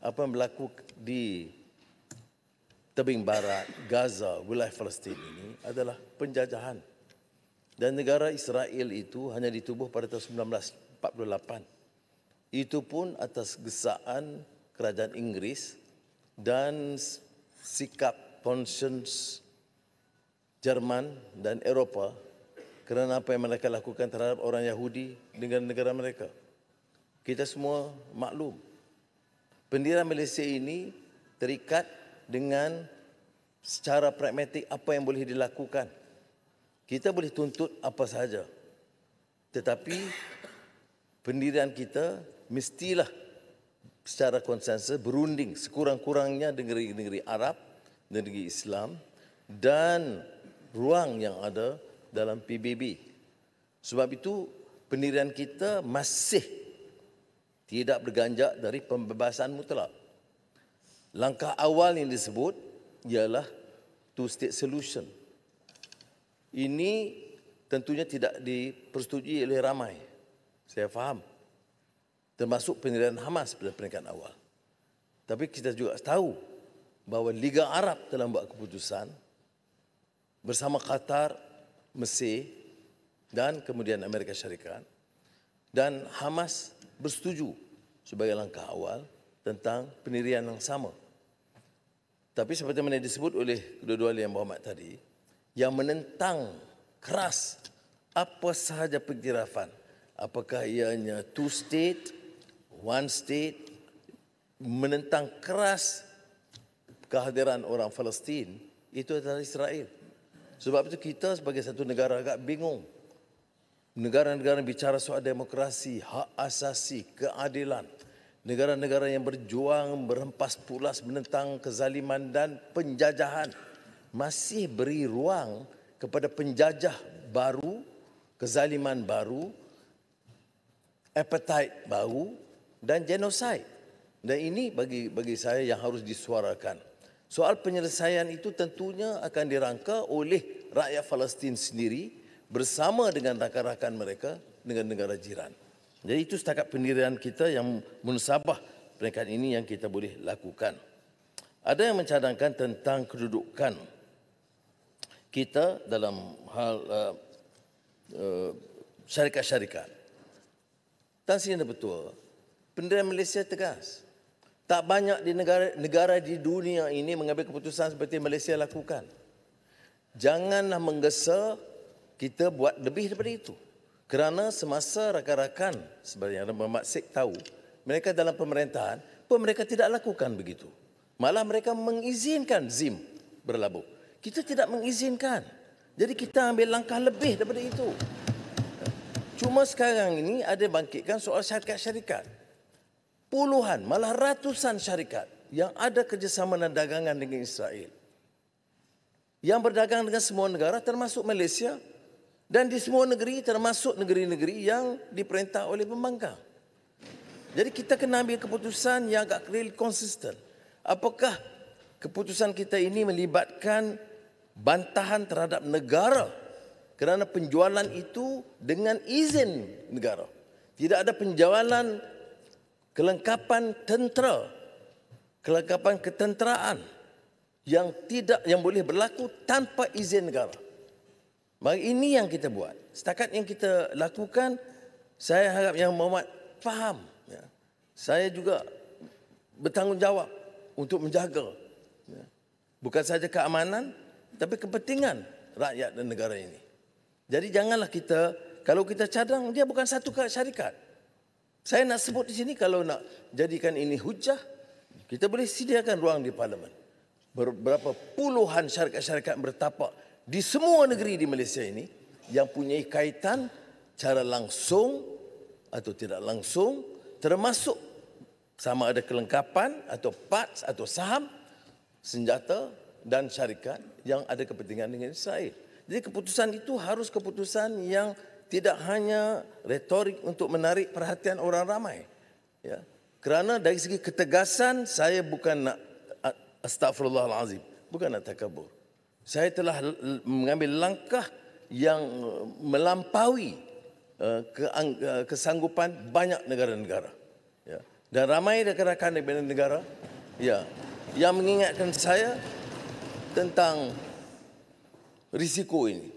apa yang berlaku di tebing barat, Gaza, wilayah Palestin ini adalah penjajahan. Dan negara Israel itu hanya ditubuh pada tahun 1948. Itu pun atas gesaan kerajaan Inggris dan sikap conscience Jerman dan Eropah kerana apa yang mereka lakukan terhadap orang Yahudi dengan negara mereka. Kita semua maklum. Pendirian Malaysia ini terikat dengan secara pragmatik apa yang boleh dilakukan. Kita boleh tuntut apa sahaja. Tetapi pendirian kita mestilah secara konsensus berunding sekurang-kurangnya negeri-negeri Arab, negeri Islam dan ruang yang ada dalam PBB. Sebab itu pendirian kita masih tidak berganjak dari pembebasan mutlak. Langkah awal yang disebut ialah two-state solution. Ini tentunya tidak dipersetujui oleh ramai. Saya faham. Termasuk pendirian Hamas pada peringkat awal. Tapi kita juga tahu bahawa Liga Arab telah membuat keputusan bersama Qatar, Mesir dan kemudian Amerika Syarikat. Dan Hamas bersetuju sebagai langkah awal tentang pendirian yang sama. Tapi seperti mana disebut oleh kedua-dua yang berhormat tadi, yang menentang keras apa sahaja pengiktirafan, apakah ianya two state, one state, menentang keras kehadiran orang Palestin, itu adalah Israel. Sebab itu kita sebagai satu negara agak bingung. Negara-negara bicara soal demokrasi, hak asasi, keadilan. Negara-negara yang berjuang berhempas pulas menentang kezaliman dan penjajahan masih beri ruang kepada penjajah baru, kezaliman baru, appetite baru dan genosid. Dan ini bagi saya yang harus disuarakan. Soal penyelesaian itu tentunya akan dirangka oleh rakyat Palestin sendiri bersama dengan rakan-rakan mereka dengan negara jiran. Jadi itu setakat pendirian kita yang munasabah peringkat ini yang kita boleh lakukan. Ada yang mencadangkan tentang kedudukan kita dalam hal syarikat-syarikat. Tan Sri Nanda betul, pendirian Malaysia tegas. Tak banyak di negara di dunia ini mengambil keputusan seperti Malaysia lakukan. Janganlah menggesa kita buat lebih daripada itu. Kerana semasa rakan-rakan sebenarnya Muhammad Sheikh tahu, mereka dalam pemerintahan pun mereka tidak lakukan begitu. Malah mereka mengizinkan ZIM berlabuh. Kita tidak mengizinkan. Jadi kita ambil langkah lebih daripada itu. Cuma sekarang ini ada bangkitkan soal syarikat-syarikat. Puluhan, malah ratusan syarikat yang ada kerjasama dan dagangan dengan Israel. Yang berdagang dengan semua negara termasuk Malaysia. Dan di semua negeri termasuk negeri-negeri yang diperintah oleh pembangkang. Jadi kita kena ambil keputusan yang agak real konsisten. Apakah keputusan kita ini melibatkan bantahan terhadap negara kerana penjualan itu dengan izin negara. Tidak ada penjualan kelengkapan tentera, kelengkapan ketenteraan yang boleh berlaku tanpa izin negara. Maka ini yang kita buat. Setakat yang kita lakukan, saya harap Yang Berhormat faham. Ya. Saya juga bertanggungjawab untuk menjaga. Ya. Bukan sahaja keamanan, tapi kepentingan rakyat dan negara ini. Jadi janganlah kita, kalau kita cadang, dia bukan satu syarikat. Saya nak sebut di sini, kalau nak jadikan ini hujah, kita boleh sediakan ruang di Parlimen. Berapa puluhan syarikat-syarikat bertapak di semua negeri di Malaysia ini yang punya kaitan cara langsung atau tidak langsung, termasuk sama ada kelengkapan atau parts atau saham, senjata dan syarikat yang ada kepentingan dengan Israel. Jadi keputusan itu harus keputusan yang tidak hanya retorik untuk menarik perhatian orang ramai. Ya. Kerana dari segi ketegasan, saya bukan nak astagfirullahalazim, bukan nak takabur. Saya telah mengambil langkah yang melampaui kesanggupan banyak negara-negara. Ya. Dan ramai rakan-rakan di bela negara yang mengingatkan saya tentang risiko ini.